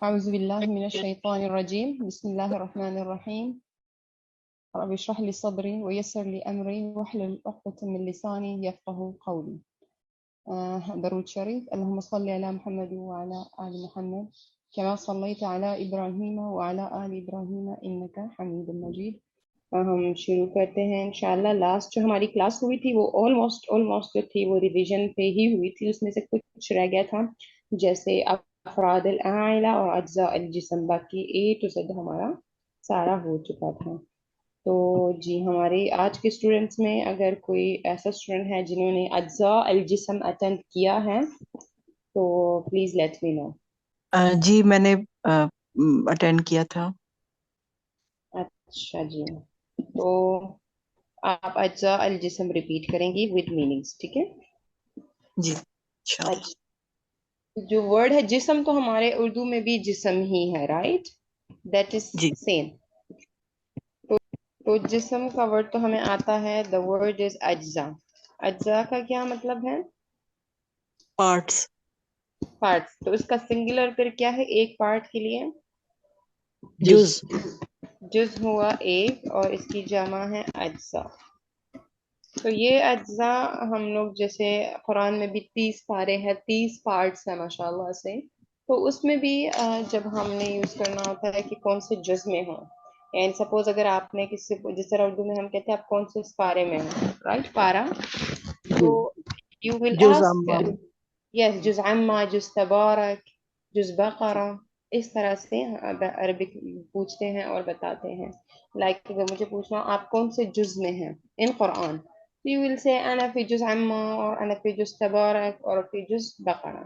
أعوذ بالله من الشيطان الرجيم بسم الله الرحمن الرحيم رب اشرح لي صدري ويسر لي أمري واحلل عقدة من لساني يفقه قولي. درود شريف. اللهم صل على محمد وعلى آل محمد كما صليت على إبراهيم وعلى آل إبراهيم إنك حميد مجيد. ہم شروع کرتے ہیں انشاءاللہ. لاسٹ جو ہماری کلاس ہوئی تھی وہ آلموسٹ جو تھی وہ ریویژن پہ ہی ہوئی تھی. اس میں سے کچھ رہ گیا تھا جیسے افراد الاعلی اور اجزاء الجسم. باقی اے ٹو زیڈ ہمارا سارا ہو چکا تھا. تو جی ہمارے آج کے اسٹوڈنٹس میں اگر کوئی ایسا اسٹوڈنٹ ہے جنہوں نے اجزاء الجسم اٹینڈ کیا ہے تو پلیز لیٹ می نو. جی میں نے اٹینڈ کیا تھا. اچھا جی، تو آپ اجزاء الجسم ریپیٹ کریں گی ود میننگس، ٹھیک ہے؟ جی اچھا، جو ورڈ ہے جسم تو ہمارے اردو میں بھی جسم ہی ہے، right? That is the same. تو جسم کا ورڈ تو ہمیں آتا ہے، the word is اجزا. اجزا کا کیا مطلب ہے؟ پارٹس. پارٹس. تو اس کا سنگولر پھر کیا ہے ایک پارٹ کے لیے؟ جز. جز ہوا ایک اور اس کی جمع ہے اجزا. تو یہ اجزاء ہم لوگ جیسے قرآن میں بھی 30 پارے ہیں، 30 پارٹس ہیں ماشاءاللہ سے. تو اس میں بھی جب ہم نے یوز کرنا ہوتا ہے کہ کون سے جز میں ہوں، اینڈ سپوز اگر آپ نے کسی جس طرح اردو میں ہم کہتے ہیں آپ کون سے پارے میں ہوں، رائٹ؟ پارا. تو یو ول جز آسک اما. یس جز عما، جز تبارک، جز بقرہ. اس طرح سے عربک پوچھتے ہیں اور بتاتے ہیں. لائک اگر مجھے پوچھنا آپ کون سے جز میں ہیں ان قرآن، you will say انا فی جز عما اور انا فی جز تبارک اور فی جز بقرہ.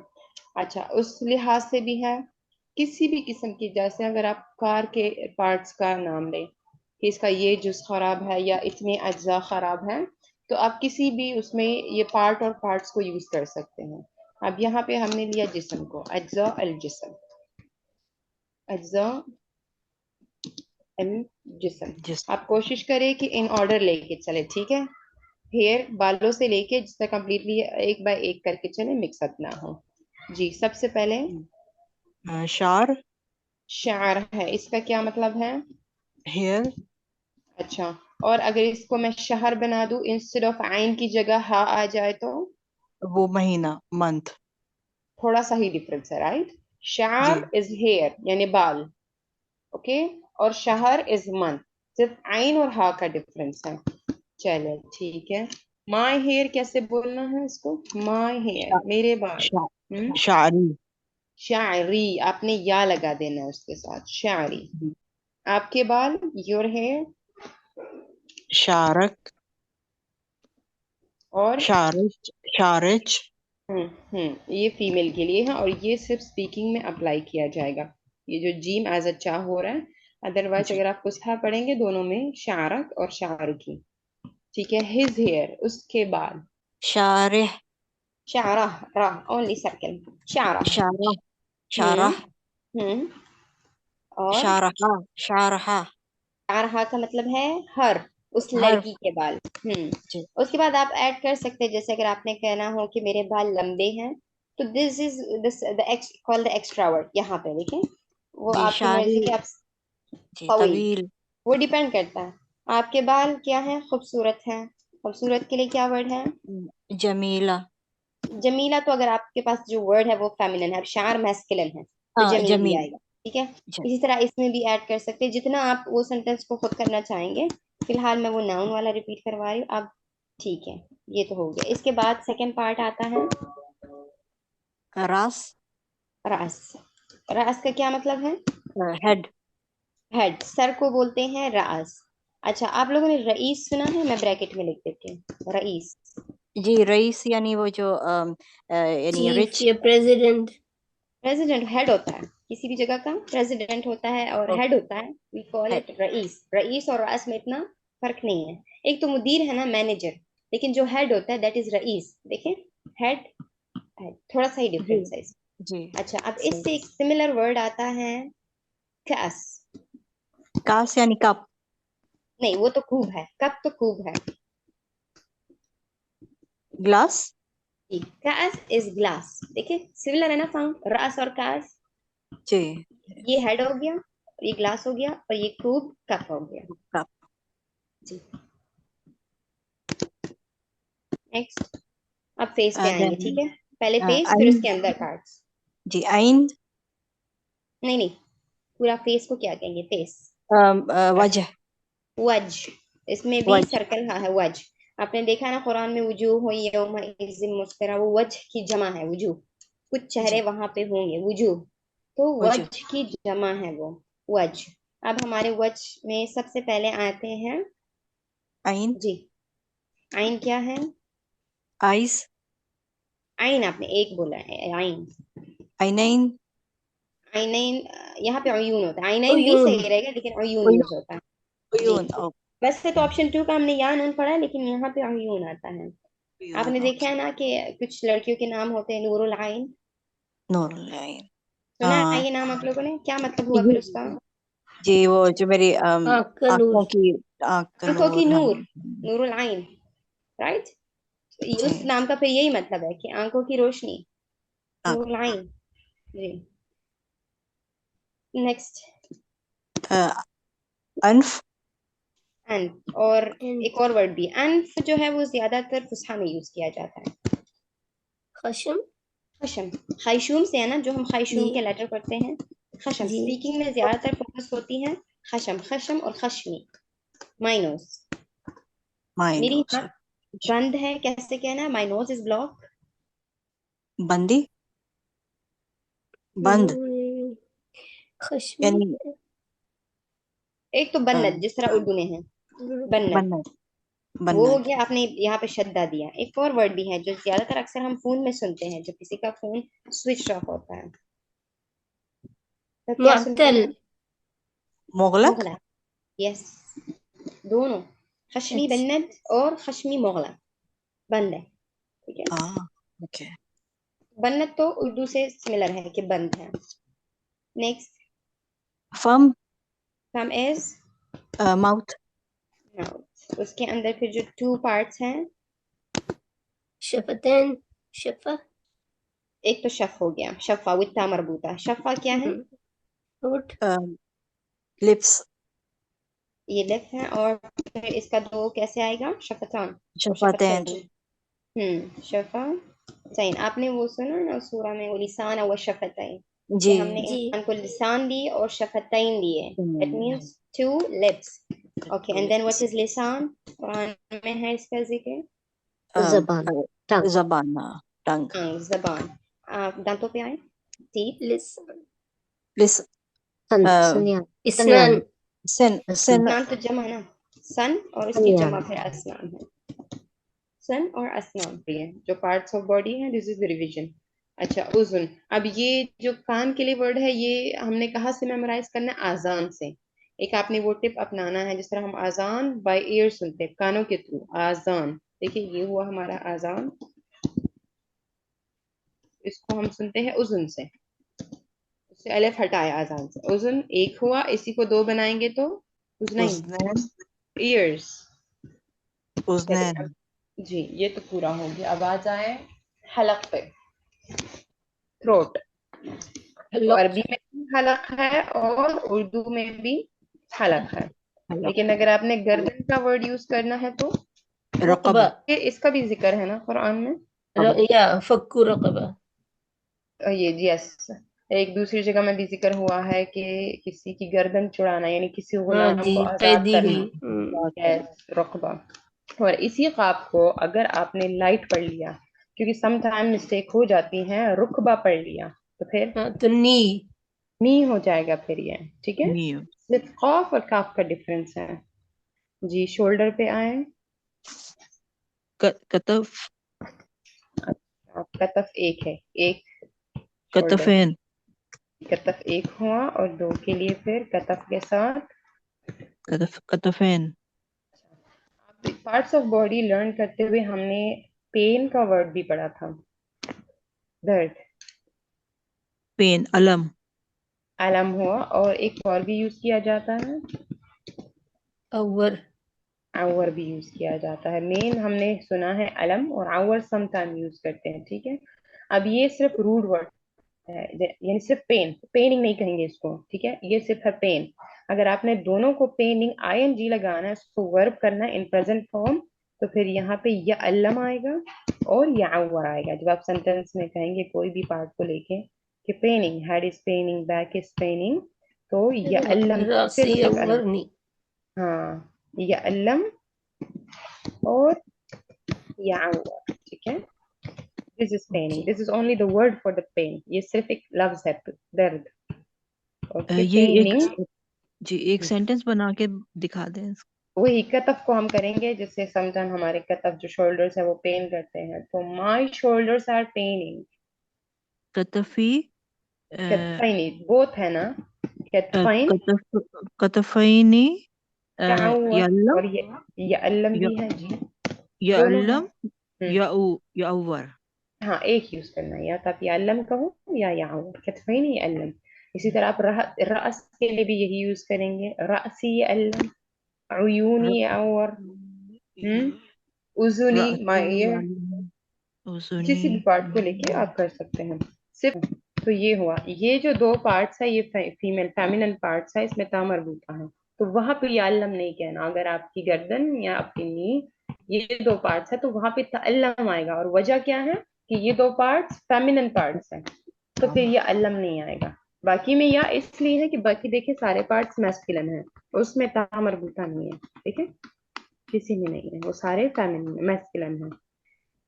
اچھا، اس لحاظ سے بھی ہے کسی بھی قسم کی، جیسے اگر آپ کار کے پارٹس کا نام لیں کہ اس کا یہ جز خراب ہے یا اتنے اجزاء خراب ہیں، تو آپ کسی بھی اس میں یہ پارٹ اور پارٹس کو یوز کر سکتے ہیں. اب یہاں پہ ہم نے لیا جسم کو، اجزاء الجسم. اجزاء الجسم. آپ کوشش کریں کہ ان آرڈر لے کے چلے، ٹھیک ہے؟ ہیئر بالوں سے لے کے جس طرح کمپلیٹلی ایک بائی ایک کر کے چلے، مکس اپ نہ ہو. جی سب سے پہلے شعر. شعر ہے، اس کا کیا مطلب ہے؟ ہیئر. اچھا، اور اگر اس کو میں شہر بنا دوں، انسٹیڈ آف عین کی جگہ ہا آ جائے تو وہ مہینہ، منتھ. تھوڑا سا ہی ڈفرنس ہے، رائٹ؟ شعر جی از ہیئر یعنی بال، اوکے، اور شہر از منتھ. صرف عین اور ہا کا ڈفرنس ہے. چلے ٹھیک ہے. مائی ہیئر کیسے بولنا ہے اس کو؟ مائی ہیئر، میرے بال. شعری. شاعری، آپ نے یا لگا دینا اس کے ساتھ، شاعری. آپ کے بال، یور ہیئر. شارک. اور شارچ. یہ فیمیل کے لیے ہے اور یہ صرف اسپیکنگ میں اپلائی کیا جائے گا. یہ جو جیم ایز اے چاہ ہو رہا ہے، ادروائز اگر آپ کسا پڑھیں گے دونوں میں شارک اور شارکی. ٹھیک ہے. ہز ہیئر، اس کے بعد شارح. شارہ، راہ اونلی سرکل، شارہ. شارح. ہوں شارح. اور شارحہ. شارحہ. شارہ کا مطلب ہے ہر، اس ہر. لڑکی کے بال. جی. اس کے بعد آپ ایڈ کر سکتے ہیں، جیسے اگر آپ نے کہنا ہو کہ میرے بال لمبے ہیں تو دس از کال دا ایکسٹرا ورڈ. یہاں پہ دیکھیں وہ جی آپ کی شاعری. مرضی ہے. آپ جی طویل، طویل. وہ ڈیپینڈ کرتا ہے. آپ کے بال کیا ہیں؟ خوبصورت ہیں. خوبصورت کے لیے کیا ورڈ ہے؟ جمیلہ. جمیلہ. تو اگر آپ کے پاس جو ورڈ ہے وہ فیمینن ہے، اب شعر میسکلن ہے تو جمیل بھی جمیل. آئے گا. ٹھیک ہے. اسی طرح اس میں بھی ایڈ کر سکتے ہیں جتنا آپ وہ سینٹینس کو خود کرنا چاہیں گے. فی الحال میں وہ ناؤن والا ریپیٹ کروا رہی ہوں. اب ٹھیک ہے، یہ تو ہو گیا. اس کے بعد سیکنڈ پارٹ آتا ہے راس. راس. راس کا کیا مطلب ہے؟ ہیڈ. ہیڈ. سر کو بولتے ہیں راس. اچھا، آپ لوگوں نے رئیس سنا ہے؟ میں بریکٹ میں لکھ دیتی ہوں، رئیس. جی رئیس یعنی وہ جو یعنی چیف رچ. یا پریزیڈنٹ. پریزیڈنٹ ہیڈ ہوتا ہے کسی بھی جگہ کا، پریزیڈنٹ ہوتا ہے اور ہیڈ ہوتا ہے. وی کال اٹ رئیس. رئیس اور رئیس میں اتنا فرق نہیں ہے. ایک تو مدیر ہے نا، مینیجر، لیکن جو ہیڈ ہوتا ہے دیٹ از رئیس. دیکھیں ہیڈ، تھوڑا سا ہی جی ڈفرینس ہے. جی. اچھا، اب اس سے ایک سملر ورڈ آتا ہے کاس. کاس یعنی کپ. نہیں، وہ تو خوب ہے، کپ تو خوب ہے. گلاس. کاس از گلاس. دیکھیں سملر ہے نا ساؤنڈ، راس اور کاس. جی یہ ہیڈ ہو گیا, یہ گلاس ہو گیا, اور یہ کوب کپ ہو گیا. cup. جی نیکسٹ اب فیس پہ آئیں گے, Then ٹھیک ہے, پہلے فیس پھر اس عین. کے اندر پارٹس. جی عین. نہیں پورا فیس کو کیا کہیں گے؟ فیس, وجہ. وجہ, اس میں بھی وجہ. سرکل ہے وجہ. آپ نے دیکھا نا قرآن میں وجوہ یومئذ مسفرہ, وہ وجہ کی جمع ہے وجوہ, کچھ چہرے جی وہاں پہ ہوں گے وجوہ, تو وجہ. وجہ کی جمع ہے وہ وجہ. اب ہمارے وجہ میں سب سے پہلے آتے ہیں عین. جی عین. کیا ہے eyes. عین؟ آپ نے ایک بولا ہے عین. عینین. عینین یہاں پہ عیون ہوتا ہے, عینین بھی عیون صحیح رہے گا لیکن عیون عیون. یوز ہوتا ہے. جی عیون. ویسے تو آپشن 2 کا ہم نے یا نون پڑھا ہے, لیکن یہاں پہ عیون آتا ہے. آپ عیون. نے دیکھا ہے نا کہ کچھ لڑکیوں کے نام ہوتے ہیں نور العین, نور العین. سنا ہے ہاں یہ نام آپ لوگوں نے؟ کیا مطلب ہوا پھر اس کا؟ جی وہ جو میری آنکھ کا نور. آنکھوں کی آنکھ کا آنکھوں کی نور. ہاں نور, نور العین, رائٹ. جی اس نام کا پھر یہی مطلب ہے کہ آنکھوں کی روشنی, نور العین. جی نیکسٹ انف. انف, اور ایک اور ورڈ بھی انف جو ہے وہ زیادہ تر فصحا میں یوز کیا جاتا ہے. خشم. خشم, خیشوم سے ہے نا, جو ہم خیشوم جی کے لیٹر پڑھتے ہیں. خشم جی اسپیکنگ میں زیادہ تر فوکس ہوتی ہے خشم, خشم اور خشمی. مائی نوز, مائی میری نوز. ناک بند ہے, کیسے کہنا ہے؟ مائی نوز از بلاک. بندی. بند خشمی. یعنی ایک تو بنت جس طرح اردو میں ہے بنت, بنت. وہ ہو بنت. گیا. آپ نے یہاں پہ شدہ دیا. ایک اور ورڈ بھی ہے جو زیادہ تر اکثر ہم فون میں سنتے ہیں, جب کسی کا فون سوئچ آف ہوتا ہے تو کیا سنتے معطل. ہیں؟ مغلق. مغلق. یس, دونوں خشمی اچھا. بنت اور خشمی مغلق بند ہے, ٹھیک ہے. ہاں اوکے. بنت تو اردو سے سملر ہے کہ بند ہے. نیکسٹ فم. فم از ماؤتھ. اس کے اندر پھر جو 2 پارٹس ہیں, شفتین. شفا. ایک تو شف ہو گیا, شفا وتا مربوطہ. شفا کیا ہے؟ ہوٹ. لپس. یہ لپ ہے, اور پھر اس کا 2 کیسے آئے گا؟ شفتان اور شفتین. شفتین. شفا سین. آپ نے وہ سنا نا سورہ میں, وہ لسان و شفتین, کہ جی ہم نے جی انسان کو لسان دیے اور شفتین دیے. That means 2 lips. Okay, and then what is لسان؟ قرآن میں ہے اس کا ذکر زبان. ٹنگ. زبان. ٹنگ. زبان. دانتوں پہ آئے, teeth. لسان. لس. سنیان. اسنان. سن. سن. اسنان تو جمع نا, سن اور اس کی سنیان. جمع پھر اسنان ہے. سن اور اسنان پہ ہے جو پارٹس آف باڈی ہیں. دس از the revision. اچھا اذن. اب یہ جو کان کے لیے ورڈ ہے, یہ ہم نے کہاں سے میمورائز کرنا ہے؟ آذان سے. ایک آپ نے وہ ٹپ اپنانا ہے, جس طرح ہم آذان بائی ایئر سنتے ہیں, کانوں کے تھرو. آذان, دیکھیے یہ ہوا ہمارا آذان, اس کو ہم سنتے ہیں اذن سے. اس سے الف ہٹایا آذان سے. اذن ایک ہوا, اسی کو 2 بنائیں گے تو اذنین, اذنین. ایئرس. اذنین. جی یہ تو پورا ہو گیا. اب آ جائیں حلق پہ, تھروٹ. تو عربی میں بھی حلق ہے اور اردو میں بھی حلق ہے, لیکن اگر آپ نے گردن کا ورڈ یوز کرنا ہے تو رقبہ. یہ اس کا بھی ذکر ہے نا قرآن میں. یا فکو رقبہ. یہ یس, ایک دوسری جگہ میں بھی ذکر ہوا ہے کہ کسی کی گردن چڑانا, یعنی کسی غلام جی کو آزاد قیدی کرنا. یس, رقبہ. اور اسی قاف کو اگر آپ نے لائٹ پڑھ لیا, کیونکہ سم ٹائم مسٹیک ہو جاتی ہے, رقبہ پڑھ لیا تو پھر تو نی. نی ہو جائے گا پھر یہ, ٹھیک ہے. نیو. صرف قاف اور کاف کا ڈفرینس ہے. جی شولڈر پہ آئیں. کتف. کتف ایک ہے, ایک شولڈر. کتفین. کتف ایک ہوا, اور 2 کے لیے پھر کتف کے ساتھ کتفین. پارٹس آف باڈی لرن کرتے ہوئے ہم نے پین کا ورڈ بھی پڑھا تھا, درد. پین. علم. علم ہوا, اور ایک اور بھی یوز کیا جاتا ہے, اور اور بھی یوز کیا جاتا ہے. مین ہم نے سنا ہے علم, اور اور سم ٹائم یوز کرتے ہیں, ٹھیک ہے. اب یہ صرف روٹ ورڈ یعنی صرف پیننگ نہیں کہیں گے اس کو, ٹھیک ہے, یہ صرف ہے پین. اگر آپ نے دونوں کو پیننگ آئی این جی لگانا ہے, اس کو ورب کرنا ہے ان پریزنٹ فارم, تو پھر یہاں پہ یعلم آئے گا اور یعور آئے گا. جب آپ سینٹینس میں کہیں گے کوئی بھی پارٹ کو لے کے کہ پیننگ, ہیڈ از پیننگ, بیک از پیننگ, تو یعلم راسی صرف ورنی. ہاں, یعلم اور یعور, ٹھیک ہے. This is paining. This is only the word for the pain. یہ صرف ایک لفظ ہے, درد. Okay, یہ paining. جی ایک سینٹینس بنا کے دکھا دیں. وہی کتف کو ہم کریں گے, جس سے سم ٹائم ہمارے کتف جو شولڈرز ہے وہ پین کرتے ہیں, تو my shoulders are paining. کتفی کتفینی both ہے نا, کتفین کتفینی یعور یعلم اور یعلم بھی ہے جی, دونوں یعلم ہیں. یعور. ہاں, ایک یوز کرنا ہے, یا تو آپ یعلم کہو یا یعور, کتفین یعلم. اسی طرح آپ رأس کے لیے بھی یہی یوز کریں گے, رأسی یعلم, عیونی یعور, اذنی my ear, کسی بھی پارٹ کو لے کے آپ کر سکتے ہیں صرف. تو یہ ہوا, یہ جو دو پارٹس ہے یہ فیمیل فیمینن پارٹس ہے, اس میں تا مربوطہ ہے, تو وہاں پہ یعلم نہیں کہنا. اگر آپ کی گردن یا آپ کی نی یہ دو پارٹس ہے تو وہاں پہ تعلم آئے گا, اور وجہ کیا ہے کہ یہ دو پارٹس فیمینن پارٹس ہیں, تو پھر یہ علم نہیں آئے گا. باقی میں یا اس لیے ہے کہ باقی دیکھیں سارے پارٹس میسکولن ہیں, اس میں تا مربوطہ نہیں ہے, ٹھیک ہے, کسی میں نہیں ہے, وہ سارے فیمینن میسکولن ہیں.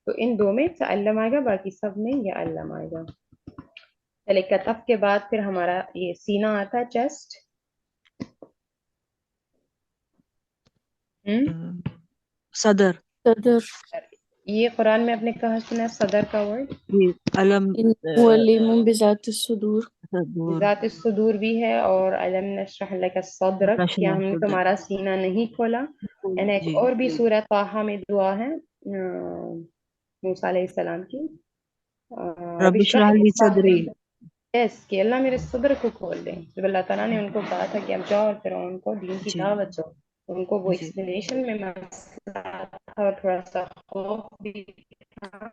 تو ان دو میں تعلم آئے گا, باقی سب میں یہ علم آئے گا. چلے, کتف کے بعد پھر ہمارا یہ سینہ آتا ہے, چیسٹ. صدر. صدر. یہ قرآن میں آپ نے کہاں سنا صدر کا ورڈ؟ علم علیم بذات الصدور. ذات الصدور بھی ہے, اور علم نشرح لک صدرک, کیا ہم نے تمہارا سینہ نہیں کھولا. ایک اور بھی سورہ طٰہٰ میں دعا ہے موسیٰ علیہ السلام کی, رب اشرح لی صدری. یس, کہ اللہ میرے صدر کو کھول دیں. جب اللہ تعالیٰ نے ان کو کہا تھا کہ اب جاؤ اور پھر ان کو دین کی دعوت دو, ان کو وہ ایکسپلینیشن میں مسئلہ تھا اور تھوڑا سا خوف بھی تھا,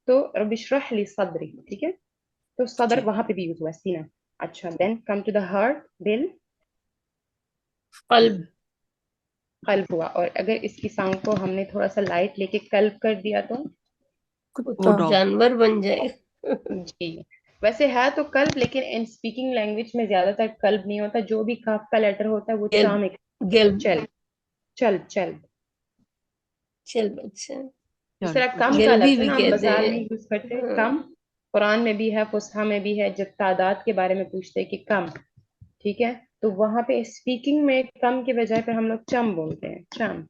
تو رب اشرح لی صدری, ٹھیک ہے. تو صدر وہاں پہ بھی یوز ہوا, سینہ. اچھا, دین کم ٹو دا ہارٹ, دل, قلب. قلب ہوا. اور اگر اس کی ساؤنڈ کو ہم نے تھوڑا سا لائٹ لے کے قلب کر دیا تو کتا جانور بن جائے. جی, ویسے ہے تو قلب, لیکن ان اسپیکنگ لینگویج میں زیادہ تر قلب نہیں ہوتا, جو بھی کاف کا لیٹر ہوتا ہے وہ چا میں گلب. چل چل چل چل بچہ. اس طرح کم کا گلبی لفظ بھی نا ہم کہتے بازار ہیں. میں یوز کرتے, کم قرآن میں بھی ہے, فصحا میں بھی ہے. جب تعداد کے بارے میں پوچھتے کہ کم, ٹھیک ہے, تو وہاں پہ اسپیکنگ میں کم کے بجائے پہ ہم لوگ چم بولتے ہیں, چم,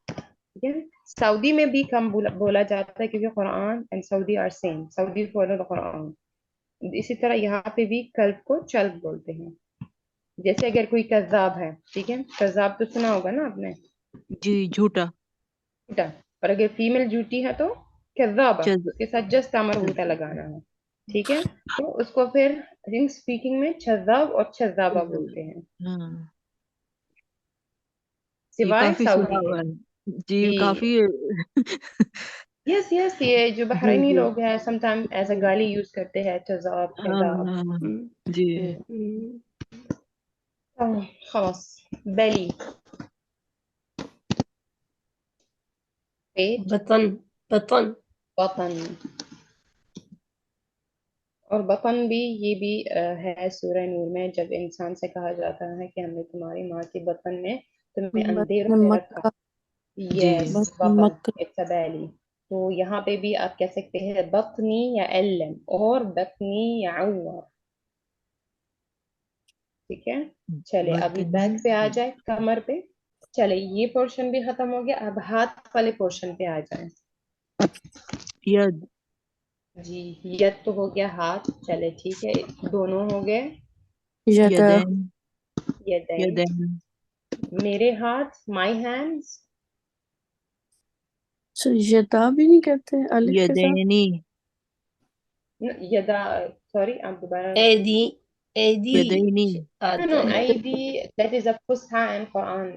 ٹھیک ہے. سعودی میں بھی کم بولا جاتا ہے, کیونکہ Quran and Saudi are same, Saudi follow the Quran. اسی طرح یہاں پہ بھی قلب کو چلب بولتے ہیں. جیسے اگر کوئی کذاب ہے, ٹھیک ہے, کذاب تو سنا ہوگا نا آپ نے, جی جھوٹا. جھوٹا. اور اگر فیمل جھوٹی ہے تو کذابہ, اس کے ساتھ جسٹ مربوطہ لگانا ہے, ٹھیک ہے. تو اس کو پھر اسپیکنگ میں چھذاب اور چھذابہ بولتے ہیں, سوائے کافی سعودی سنا کے. ہوا ہے جی, کافی. یس یس, یہ جو بحرینی لوگ ہیں سم ٹائم ایز اے گالی یوز کرتے ہیں, چھذاب چھذاب. جی. خلاص, بیلی, پیٹ, بطن. بطن. بطن. اور بطن بھی, یہ بھی ہے سورہ نور میں, جب انسان سے کہا جاتا ہے کہ ہم نے تمہاری ماں کے بطن میں تمہیں اندھیروں میں رکھا. یس, بطن, اٹس اے بیلی. تو یہاں پہ بھی آپ کہہ سکتے ہیں بطنی یا علم, اور بطنی یا عور, ٹھیک ہے. چلے ابھی بیک پہ آ جائے, کمر پہ. چلے, یہ پورشن بھی ختم ہو گیا, اب ہاتھ والے پورشن پہ آ جائیں. ید. جی, ید تو ہو گیا ہاتھ, چلے ٹھیک ہے, دونوں ہو گئے. یدین. یدین. یدین. میرے ہاتھ, مائی ہینڈز. یدا بھی نہیں کہتے الف کے ساتھ. یدینی. یدا, سوری آپ دوبارہ. ایدی. ایدی یدینی. No, آتا ہے. ایدی, that is a فصحى in Quran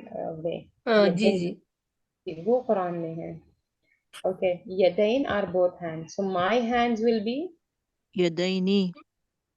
way. ہاں جی جی. وہ قرآن میں ہے. Okay, یدین are both hands. So my hands will be یدینی.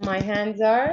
my hands are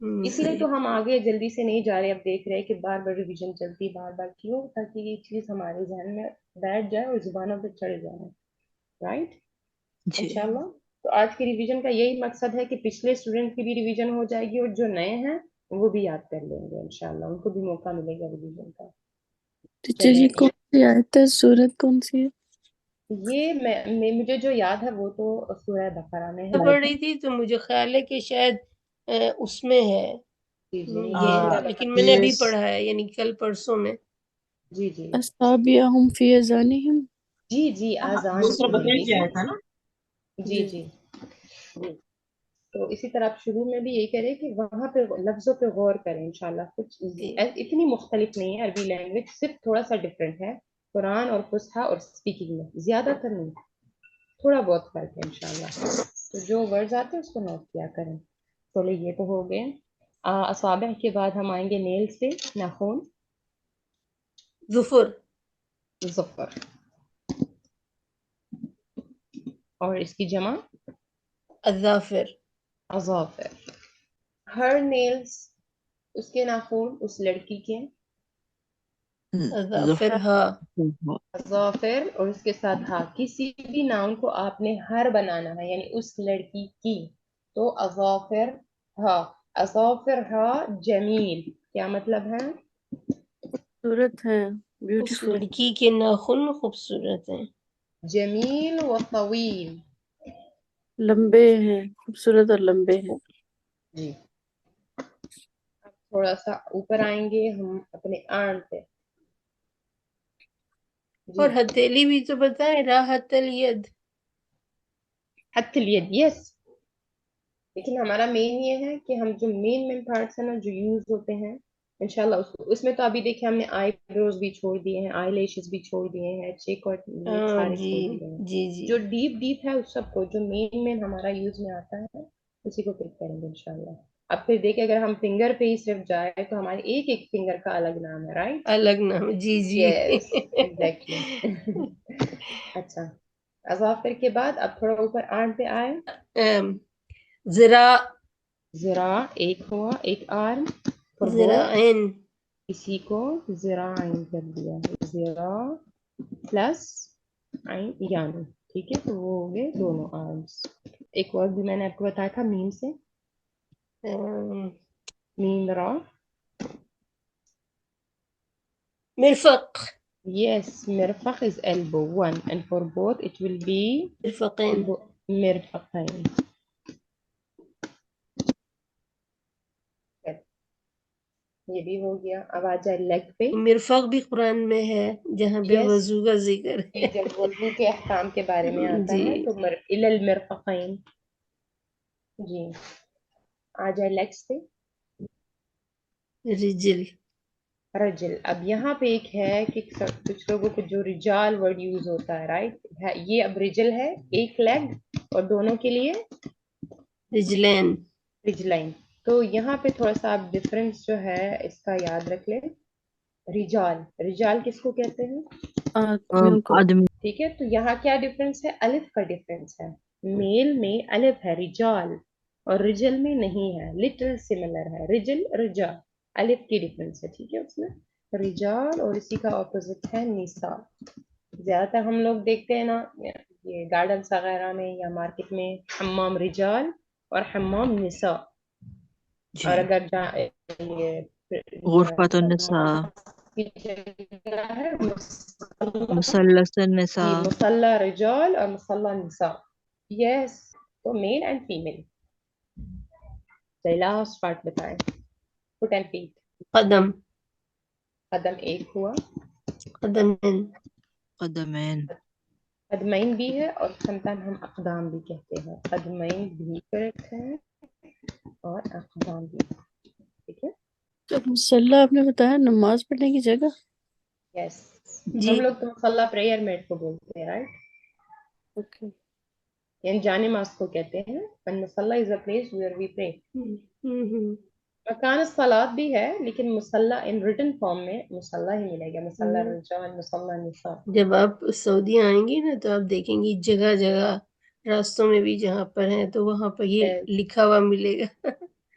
اسی لیے صحیح. تو ہم آگے جلدی سے نہیں جا رہے، اب دیکھ رہے ہیں کہ بار بار ریویژن چلتی بار بار کیوں، تاکہ یہ چیز ہمارے ذہن میں بیٹھ جائے اور زبانوں پہ چڑھ جائے، رائٹ؟ جی انشاءاللہ تو آج کی ریویژن کا یہی مقصد ہے کہ پچھلے اسٹوڈنٹ کی بھی ریویژن ہو جائے گی اور جو نئے ہیں وہ بھی یاد کر لیں گے انشاءاللہ، ان کو بھی موقع ملے گا ریویژن کا. ٹیچر جی کون سی آیت ہے، سورت کون سی ہے؟ یہ مجھے جو یاد ہے وہ تو سورہ بقرہ میں میں ہے. پڑھ رہی تھی تو مجھے خیال ہے کہ شاید اس میں ہے جی جی یہ، سورہ لیکن بقرہ. میں نے ابھی پڑھا ہے یعنی کل پرسوں میں. جی جی اصحابیہم فی اذانہم. جی جی آذان دوسرا میں بقرہ بھی کی ہے. آیا تھا نا. جی جی جی. تو اسی طرح آپ شروع میں بھی یہی کریں کہ وہاں پہ لفظوں پہ غور کریں انشاءاللہ. کچھ اتنی مختلف نہیں ہے عربی لینگویج، صرف تھوڑا سا ڈفرینٹ ہے قرآن اور فصحیٰ اور اسپیکنگ میں، زیادہ تر نہیں، تھوڑا بہت فرق ہے انشاءاللہ. تو جو ورڈز آتے ہیں اس کو نوٹ کیا کریں. چلے یہ تو ہو گئے. اصابع کے بعد ہم آئیں گے نیلز پہ، ناخن. ظفر. ظفر. اور اس کی جمع اظافر. اظافر. ہر نیلز اس کے ناخن اس لڑکی کے، اظافر ظفر ہا. اظافر اور اس کے ساتھ ہا. کسی بھی ناؤن کو آپ نے ہر بنانا ہے یعنی اس لڑکی کی، تو اظافر ہا. اظافر ہا جمیل کیا مطلب ہے؟ خوبصورت ہے، اس بیوٹیفل. لڑکی کے ناخن خوبصورت ہیں. جمیل و طویل. لمبے ہیں، خوبصورت اور لمبے ہیں. جی. اب تھوڑا سا اوپر آئیں گے ہم اپنے آرم پہ. جی اور ہتھیلی بھی تو بتائیں، راحت الید. حت الید، یس. لیکن ہمارا مین یہ ہے کہ ہم جو مین پارٹس ہیں نا جو یوز ہوتے ہیں انشاءاللہ اس میں تو ابھی دیکھیں ہم نے آئی بروز بھی چھوڑ دیے ہیں، آئی لیشز بھی چھوڑ دیے ہیں، چیک اور سارے جی چھوڑ دیے ہیں. جی جی. جو ڈیپ ہے اس سب کو، جو مین ہمارا یوز میں آتا ہے اسی کو پک کریں گے انشاءاللہ. اب پھر دیکھیں اگر ہم فنگر پہ ہی صرف جائے تو ہمارے ایک ایک فنگر کا الگ نام ہے، رائٹ؟ الگ نام. جی جی. Yes exactly. اچھا اظافر کے بعد اب تھوڑا اوپر آرم پہ آئے. ذرا. ذراع ایک ہوا، ایک آرم. ذراعین. اسی کو ذراعین کر دیا، ذراع پلس عین یعنی. ٹھیک ہے تو وہ ہو گئے دونوں آرمس. ایک اور بھی میں نے آپ کو بتایا تھا میم سے، میم را. مرفق. Yes, مرفق is elbow one and for both it will be مرفقین. مرفقین. یہ بھی ہو گیا. اب آ جائے لیگ پہ. مرفق بھی قرآن میں ہے جہاں بے Yes. وضو کا ذکر ہے. جب وضو کے احکام کے بارے میں آتا جی. ہے تو الی المرفقین. جی آ جائے لیگس پہ. رجل. رجل. اب یہاں پہ ایک ہے کہ کچھ لوگوں کو جو رجال ورڈ یوز ہوتا ہے، رائٹ؟ یہ اب رجل ہے ایک لیگ اور دونوں کے لیے رجلین. رجلائن. تو یہاں پہ تھوڑا سا آپ ڈفرنس جو ہے اس کا یاد رکھ لیں. رجال، رجال کس کو کہتے ہیں؟ آدمیوں کو. آدمی. ٹھیک ہے تو یہاں کیا ڈفرنس ہے؟ الف کا ڈفرنس ہے. میل میں الف ہے رجال اور رجل میں نہیں ہے، لٹل سملر ہے رجل رجال، الف کی ڈفرنس ہے. ٹھیک ہے اس میں رجال اور اسی کا اپوزٹ ہے نساء. زیادہ تر ہم لوگ دیکھتے ہیں نا یہ گارڈنس وغیرہ میں یا مارکیٹ میں حمام رجال اور حمام نساء. جی اور اگر غرفۃ النساء، مثلث النساء. مصلح رجال اور مصلح نساء. یس تو male and female. Last part بتائیں. Foot and feet. قدم. قدم ایک ہوا. قدمین. قدمین. قدمین بھی ہے اور سم ٹائم ہم اقدام بھی کہتے ہیں. قدمین بھی کریکٹ ہے اور اقدام بھی. ٹھیک ہے. جب مصلی آپ نے بتایا نماز پڑھنے کی جگہ. یس جی. ہم لوگ تو مصلی پریئر میٹ کو بولتے ہیں، رائٹ؟ اوکے. یعنی جانماز کو کہتے ہیں. مصلی از اے پلیس ویئر وی پرے. مکان الصلاۃ بھی ہے لیکن مصلی ان ریٹن فارم میں مصلی ہی ملے گا. مصلی رجال، مصلی نساء. جب آپ سعودی آئیں گی نا تو آپ دیکھیں گی جگہ جگہ راستوں میں بھی جہاں پر ہیں تو وہاں پر یہ لکھا ہوا ملے گا.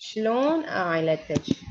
شلون عائلتك؟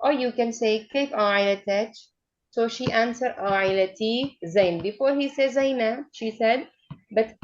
or you can say كيف عائلتك. So she answered عائلتي Zain. Before he says زينة, she said, but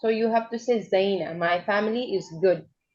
So you have to say زينة. My family is good.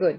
good.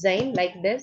Zain like this.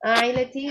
عائلتي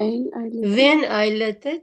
أين عائلتك؟ وين عائلتك؟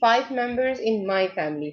5 members in my family।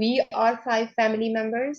we are 5 family members,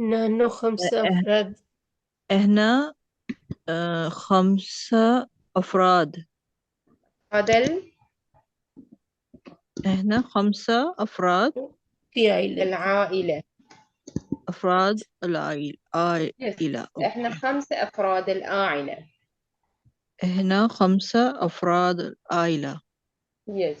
نحن 5 أفراد احنا خمسة أفراد. عدل احنا خمسة أفراد في عائلتي. العائلة. أفراد العائلة. yes. Okay. احنا 5 أفراد العائلة. احنا خمسة أفراد العائلة. yes.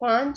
5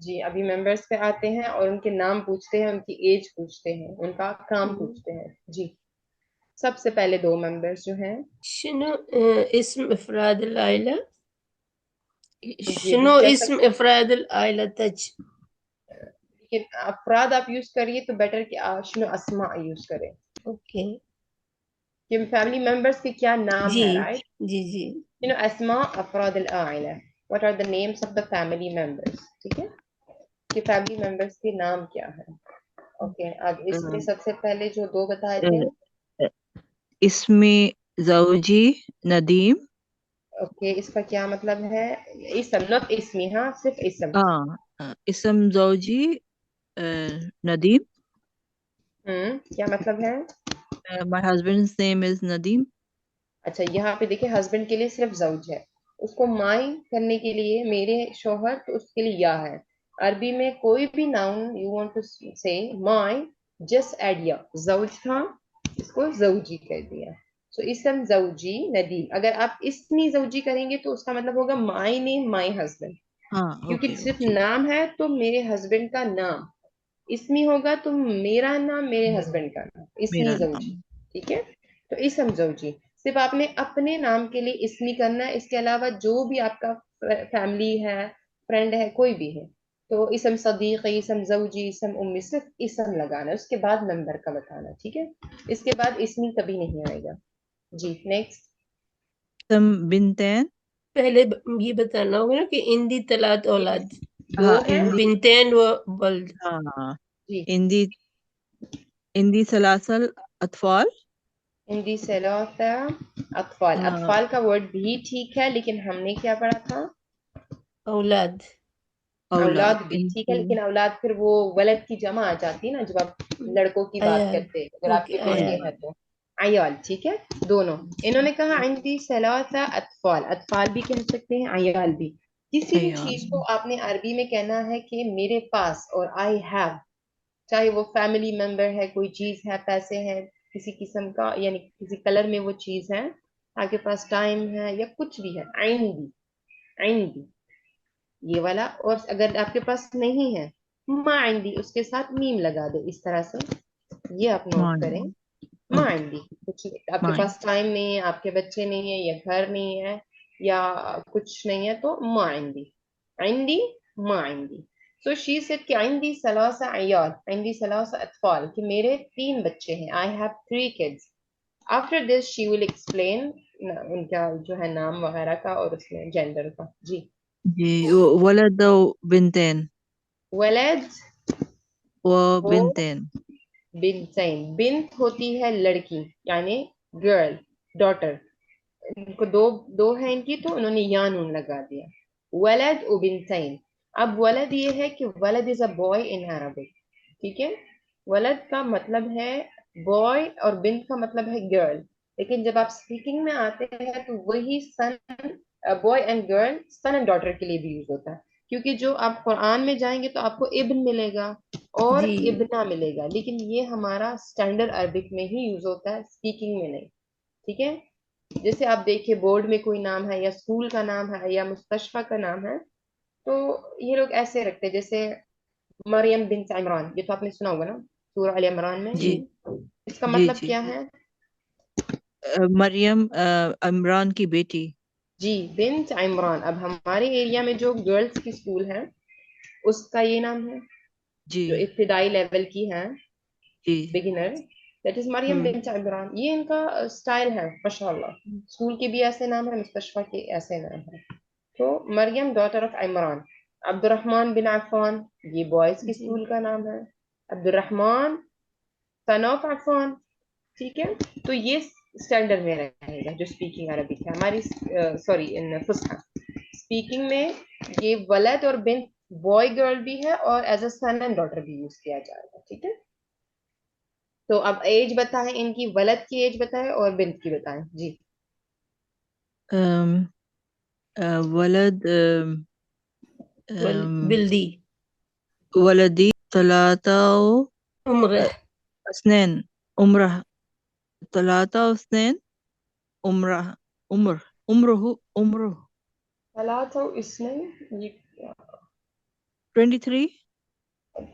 جی ابھی members پہ آتے ہیں اور ان کے نام پوچھتے ہیں, ان کی ایج پوچھتے ہیں, ان کا کام پوچھتے ہیں. جی سب سے پہلے 2 ممبرس جو ہیں, شنو اسم افراد العائلہ, جی شنو ابھی کر اسم سکتے افراد العائلہ تج, ہیں, لیکن افراد آپ یوز کریے تو بیٹر کہ آپ شنو اسماء یوز کریں, اوکے کہ فیملی ممبرس کے کیا نام جی ہے, رائٹ. جی جی شنو اسماء افراد العائلہ, what are the names of the family members, ٹھیک ہے, کہ فیملی ممبرس کے نام کیا ہے. اوکے اب اس میں سب سے پہلے جو 2 بتائے تھے, اسم زوجی ندیم. اوکے اس کا کیا مطلب ہے, اسم نوٹ اسمی, ہاں صرف اسم. اسم زوجی ندیم. کیا مطلب ہے. My husband's name is Nadeem. اچھا یہاں پہ دیکھیں ہسبینڈ کے لیے صرف زوج ہے, اس کو مائی کرنے کے لیے میرے شوہر, تو اس کے لیے یا ہے. عربی میں کوئی بھی ناؤن یو وانٹ ٹو سے مائی, جسٹ ایڈ یا, زوج تھا اس کو زوجی کر دیا. سو اسم زوجی ندیم, اگر آپ اسمی زوجی کریں گے تو اس کا مطلب ہوگا مائی نیم مائی ہسبینڈ, کیونکہ صرف نام ہے تو میرے ہسبینڈ کا نام, اسمی ہوگا تو میرا نام میرے ہسبینڈ کا نام, اسمی میرا زوجی. نام. ٹھیک ہے, تو اسم زوجی صرف آپ نے اپنے نام کے لیے اسمی کرنا ہے, اس کے علاوہ جو بھی آپ کا فیملی ہے, فرینڈ ہے, کوئی بھی ہے, تو اسم صدیقی, اسم زوجی, اسم امی, صرف اسم لگانا ہے, اس کے بعد نمبر کا بتانا. ٹھیک ہے, اس کے بعد اسمی کبھی نہیں آئے گا. جی نیکسٹ. اسم بنتین. پہلے یہ بتانا ہوگا نا کہ اندی طلات اولاد, 2 ہے. بنتین و ولد. جی اندی سلاسل اطفال. ہندی ثلاثہ اطفال, اطفال کا ورڈ بھی ٹھیک ہے, لیکن ہم نے کیا پڑھا تھا, اولاد. اولاد بھی ٹھیک ہے, لیکن اولاد پھر وہ ولد کی جمع آ جاتی نا جب آپ لڑکوں کی بات عیال. کرتے, اگر آپ کے اوکے بیٹے عیال. ہیں تو عیال. ٹھیک ہے, دونوں. انہوں نے کہا عندی ثلاثہ اطفال, اطفال بھی کہہ سکتے ہیں, عیال بھی. کسی بھی چیز کو آپ نے عربی میں کہنا ہے کہ میرے پاس, اور آئی ہیو, چاہے وہ فیملی ممبر ہے, کوئی چیز ہے, پیسے ہیں, کسی قسم کا یعنی کسی کلر میں وہ چیز ہے, آپ کے پاس ٹائم ہے یا کچھ بھی ہے, عندی, عندی یہ والا. اور اگر آپ کے پاس نہیں ہے, ما عندی, اس کے ساتھ میم لگا دے, اس طرح سے یہ آپ نوٹ کریں. ما عندی, کچھ آپ کے پاس ٹائم نہیں ہے, آپ کے بچے نہیں ہیں, یا گھر نہیں ہے, یا کچھ نہیں ہے, تو ما عندی, عندی ما عندی. So she said کہ عندي 3 عيال, عندي 3 اطفال, کہ میرے 3 بچے ہیں, I have 3 kids. After this she will explain ان کا جو ہے نام وغیرہ کا, اور اس میں جینڈر کا. جی ولد بنتين ولد وبنتين. بنتین, بنت ہوتی ہے لڑکی یعنی گرل, ڈاٹر. ان کو دو ہیں ان کی, تو انہوں نے یا نون لگا دیا, ولد و بنتین. اب ولد یہ ہے کہ ولد از اے بوائے ان عربک. ٹھیک ہے, ولد کا مطلب ہے بوائے اور بنت کا مطلب ہے گرل, لیکن جب آپ اسپیکنگ میں آتے ہیں تو وہی son, boy and girl, son and daughter کے لیے بھی یوز ہوتا ہے, کیونکہ جو آپ قرآن میں جائیں گے تو آپ کو ابن ملے گا اور جی ابنا ملے گا, لیکن یہ ہمارا اسٹینڈرڈ عربک میں ہی یوز ہوتا ہے, اسپیکنگ میں نہیں. ٹھیک ہے, جیسے آپ دیکھیں بورڈ میں کوئی نام ہے, یا اسکول کا نام ہے, یا مستشفیٰ کا نام ہے, تو یہ لوگ ایسے رکھتے, جیسے مریم بنت عمران, یہ تو آپ نے سنا ہوگا نا سورہ ال عمران میں. جی اس کا جی مطلب جی کیا ہے, مریم عمران کی بیٹی. جی بنت عمران. اب ہمارے ایریا میں جو گرلز کی اسکول ہے اس کا یہ نام ہے, جی جو ابتدائی لیول کی ہے, جی بگنر, دیٹ از مریم بنت عمران. یہ ان کا اسٹائل ہے ماشاء اللہ, اسکول کے بھی ایسے نام ہے, مستشفیٰ کے ایسے نام ہے. تو مریم ڈاٹر آف عمران. عبد الرحمن بن عفان, یہ بوائز کی اسکول کا نام ہے, عبد الرحمن سن آف عفان. ٹھیک ہے, تو یہ اسٹینڈرڈ میں رہے گا جو اسپیکنگ عربک ہے ہماری, سوری ان فصحا اسپیکنگ میں. یہ ولد اور بنت بوائے گرل بھی ہے, اور as a son and daughter بھی یوز کیا جائے گا. ٹھیک ہے, تو اب ایج بتائیں ان کی, ولد کی ایج بتائیں اور بنت کی بتائیں. جی ولد بلدی ولدي 3 عمره اثنين عمره 3 عمره عمره 3 اثنين, یہ 23.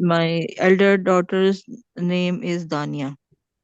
My elder daughter's name is Dania.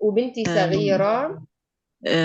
وبنتي صغيرة।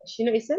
شنو اسم؟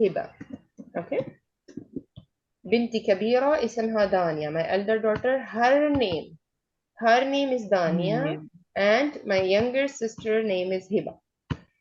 هبة. Okay. بنتي كبيرة اسمها دانيا. My elder daughter, her name is Dania, and my younger sister name is Hiba.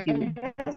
Hiba.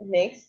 Next.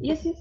Yes, yes.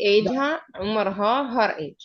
age ha, Umar ha, her age.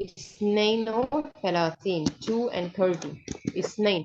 اثنين وثلاثين 2 and 30. اثنين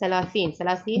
ثلاثين, ثلاثين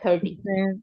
30,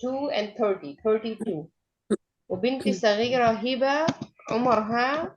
2 and 30, 32. وبنتي الصغيرة هبة عمرها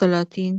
30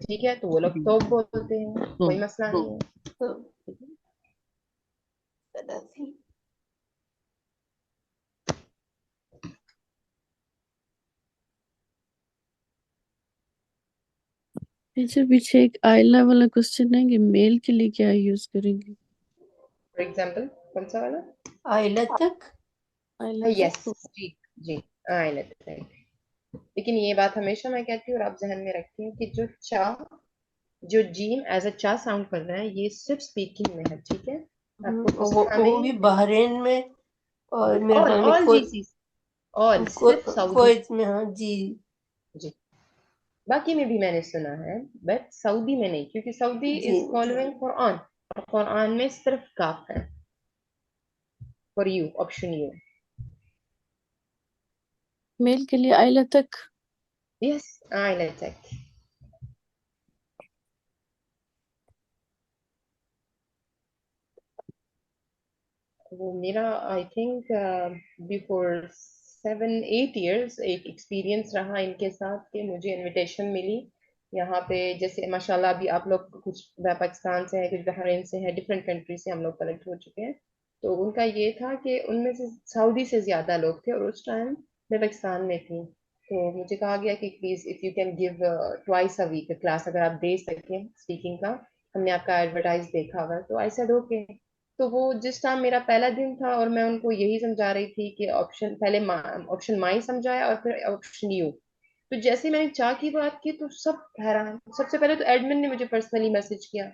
ٹھیک ہے، تو وہ لوگ جی توب بولتے ہیں، تو کوئی مسئلہ نہیں ہے. تو ٹھیک ہے. ثلاثين. ٹیچر پیچھے ایک آئلہ والا کوشچن ہے کہ میل کے لیے کیا یوز کریں گے؟ فار ایگزامپل کون سا والا؟ عائلتك. آئلہ یس تک جی جی لیکن یہ بات ہمیشہ میں کہتی ہوں اور آپ ذہن میں رکھتی ہیں کہ جو جیم ایز اے چا ساؤنڈ کر رہا ہے یہ صرف اسپیکنگ میں ہے. ٹھیک ہے، آپ کو فصیحہ وہ بھی میں بحرین میں اور میرے خیال میں جی سی صرف سعودی. کویت میں. ہاں جی. جی باقی میں بھی میں نے سنا ہے بٹ سعودی میں نہیں، کیونکہ سعودی جی از فالوئنگ قرآن اور قرآن میں صرف کاف ہے. For you option you. Male کے لیے آئلہ تک. Yes I let. وہ میرا آئی تھنک بیفور 7-8 ایئرس ایک ایکسپیرینس رہا ان کے ساتھ کہ مجھے انویٹیشن ملی یہاں پہ. جیسے ماشاء اللہ ابھی آپ لوگ کچھ پاکستان سے ہیں، کچھ بحرین سے ہیں، ڈفرینٹ کنٹری سے ہم لوگ کلیکٹ ہو چکے ہیں. تو ان کا یہ تھا کہ ان میں سے سعودی سے زیادہ لوگ تھے اور اس ٹائم میں پاکستان میں تھی. تو مجھے کہا گیا کہ please if you can give twice a week class اگر آپ دے سکیں اسپیکنگ کا، ہم نے آپ کا ایڈورٹائز دیکھا ہوا. تو آئی سیڈ اوکے. تو وہ جس ٹائم میرا پہلا دن تھا اور میں ان کو یہی سمجھا رہی تھی کہ آپشن پہلے آپشن مائی سمجھایا اور پھر آپشن یو. تو جیسے میں نے چا کی بات کی تو سب حیران. سب سے پہلے تو ایڈمن نے مجھے پرسنلی میسج کیا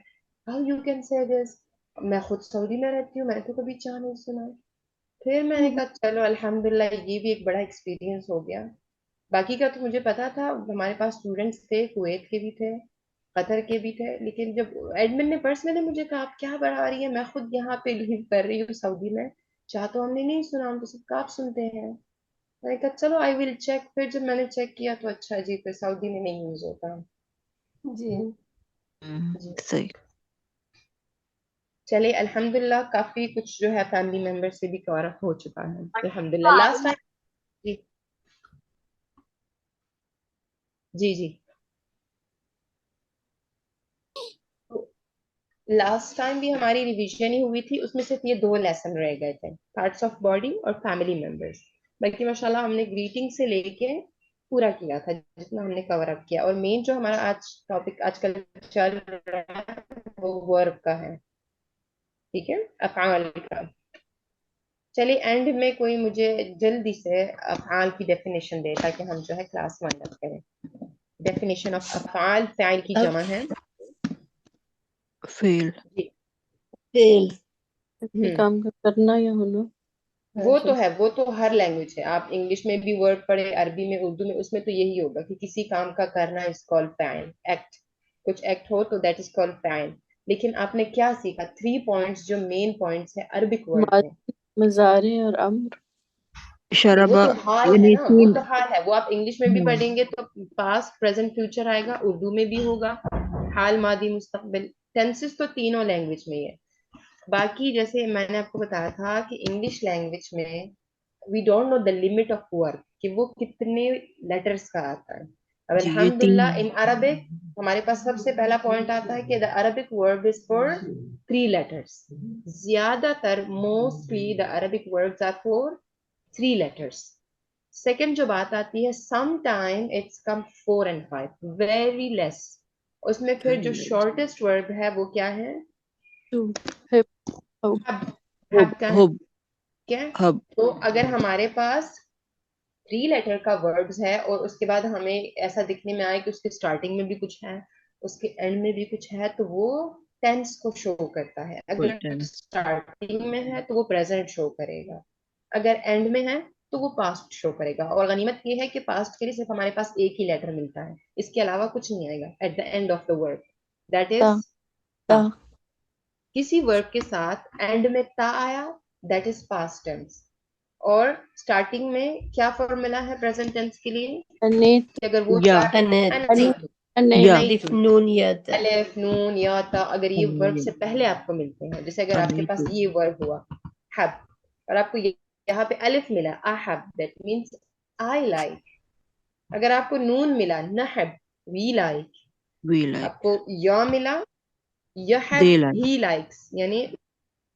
ہاؤ یو کین سے دس. میں خود سعودی میں رہتی ہوں، میں نے تو کبھی چا نہیں سنا. پھر میں نے کہا چلو الحمدللہ یہ بھی ایک بڑا ایکسپیرینس ہو گیا. باقی کا تو مجھے پتا تھا، ہمارے پاس اسٹوڈینٹس تھے، کویت کے بھی تھے، قطر کے بھی تھے. لیکن جب ایڈمن نے پرسنلی مجھے کہا آپ کیا بڑھا رہی ہیں، میں خود یہاں پہ لیو کر رہی ہوں سعودی میں، چاہ تو ہم نے نہیں سنا، ہم تو سب کا آپ سنتے ہیں. میں نے کہا چلو آئی ول چیک. پھر جب میں نے چیک کیا تو اچھا جی پھر سعودی میں نہیں یوز ہوتا. جی جی صحیح. چلے الحمدللہ کافی کچھ جو ہے فیملی ممبر سے بھی کور ہو چکا ہے الحمدللہ. لاسٹ ٹائم جی جی جی لاسٹ ٹائم بھی ہماری ریویژن ہی ہوئی تھی، اس میں صرف یہ 2 لیسن رہ گئے تھے، پارٹس آف باڈی اور فیملی ممبرس. باقی ماشاءاللہ ہم نے گریٹنگ سے لے کے پورا کیا تھا جتنا ہم نے کور اپ کیا. اور مین جو ہمارا آج ٹاپک آج کل چل رہا ہے وہ ورب کا ہے. ٹھیک ہے، افعال کا. چلیے اینڈ میں کوئی مجھے جلدی سے افعال کی ڈیفینیشن دے تاکہ ہم جو ہے کلاس ونڈ اپ کریں. ڈیفینیشن آف افعال، فعل کی جمع ہے فیل. جی. فیل. یہ کام کا کرنا یا ہونا. وہ تو ہے، وہ تو ہر لینگویج ہے. آپ انگلش میں بھی ورڈ پڑھے، عربی میں، اردو میں، اس میں تو یہی ہوگا کہ کسی کام کا کرنا از کالڈ فعل. ایکٹ، کچھ ایکٹ ہو تو دیٹ از کالڈ فعل. لیکن آپ نے کیا سیکھا؟ 3 پوائنٹس جو مین پوائنٹس ہیں عربک ورڈ میں. مضارع اور امر. وہ شربا تو حال ہے یعنی نا، وہ تو حال ہے. وہ آپ انگلش میں بھی پڑھیں گے تو پاسٹ پریزنٹ فیوچر آئے گا، اردو میں بھی ہوگا، حال ماضی مستقبل. ٹینسز تو تینوں لینگویج میں ہی ہے. باقی جیسے میں نے آپ کو بتایا تھا کہ انگلش لینگویج میں we don't know the limit of work کہ وہ کتنے لیٹرز کا آتا ہے. اب جی یہ 3 الحمدللہ ان عربک ہمارے پاس سب سے پہلا پوائنٹ آتا ہے کہ the Arabic word is for 3 letters. زیادہ تر mostly the Arabic words are for 3 letters. Second جو بات آتی ہے some time it's come 4 and 5 very less. اس میں پھر جو شارٹیسٹ ورڈ ہے وہ کیا ہے؟ ہب کا ہے. ہب ٹھیک ہے، ہب. تو اگر ہمارے پاس 3 لیٹر کا ورڈز ہے اور اس کے بعد ہمیں ایسا دکھنے میں آئے کہ اس کے اسٹارٹنگ میں بھی کچھ ہے، اس کے اینڈ میں بھی کچھ ہے، تو وہ ٹینس کو شو کرتا ہے. اگر اسٹارٹنگ میں ہے تو وہ پریزنٹ شو کرے گا، اگر اینڈ میں ہے تو وہ پاسٹ شو کرے گا. اور غنیمت یہ ہے کہ پاسٹ کے لیے صرف ہمارے پاس ایک ہی لیٹر ملتا ہے، اس کے علاوہ کچھ نہیں آئے گا at the end of the word. That is تا. کسی ورب کے ساتھ اینڈ میں تا آیا دیٹ از پاسٹ ٹینس. اور اسٹارٹنگ میں کیا فارمولا ہے پریزنٹ ٹینس کے لیے انیت. کہ اگر وہ یا یا الف نون یا تا. الف نون یا تا اگر یہ ورب سے پہلے آپ کو ملتے ہیں، جیسے اگر آپ کے پاس یہ ورب ہوا حب اور آپ کو یہاں پہ الف ملا احب دیٹ مینس آئی لائک. اگر آپ کو نون ملا نحب وی لائک. we like, آپ کو یا ملا یحب they like, ہی لائکس یعنی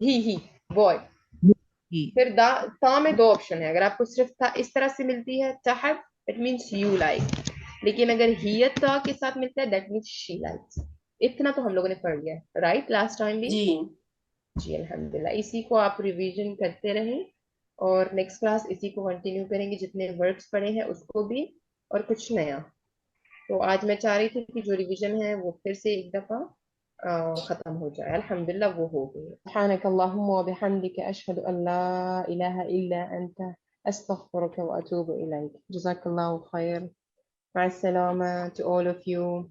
ہی بوائے. he, پھر تا میں دو آپشن ہے. اگر آپ کو صرف تا اس طرح سے ملتی ہے تحب اٹ مینس یو لائک, لیکن اگر ہی تا کے ساتھ ملتا ہے دیٹ مینس شی لائکس. اتنا تو ہم لوگوں نے پڑھ لیا ہے رائٹ لاسٹ ٹائم بھی. جی الحمدللہ. اسی کو آپ ریویژن کرتے رہیں اور نیکسٹ کلاس اسی کو کنٹینیو کریں گے, جتنے ورڈس پڑھے ہیں اس کو بھی اور کچھ نیا. تو آج میں چاہ رہی تھی کہ جو ریویژن ہے وہ پھر سے ایک دفعہ ختم ہو جائے. الحمدللہ وہ ہو گئی. سبحانک اللہم و بحمدک اشہد ان لا الہ الا انت استغفرک و اتوب الیک. جزاک اللہ خیر. مع السلامہ to all of you.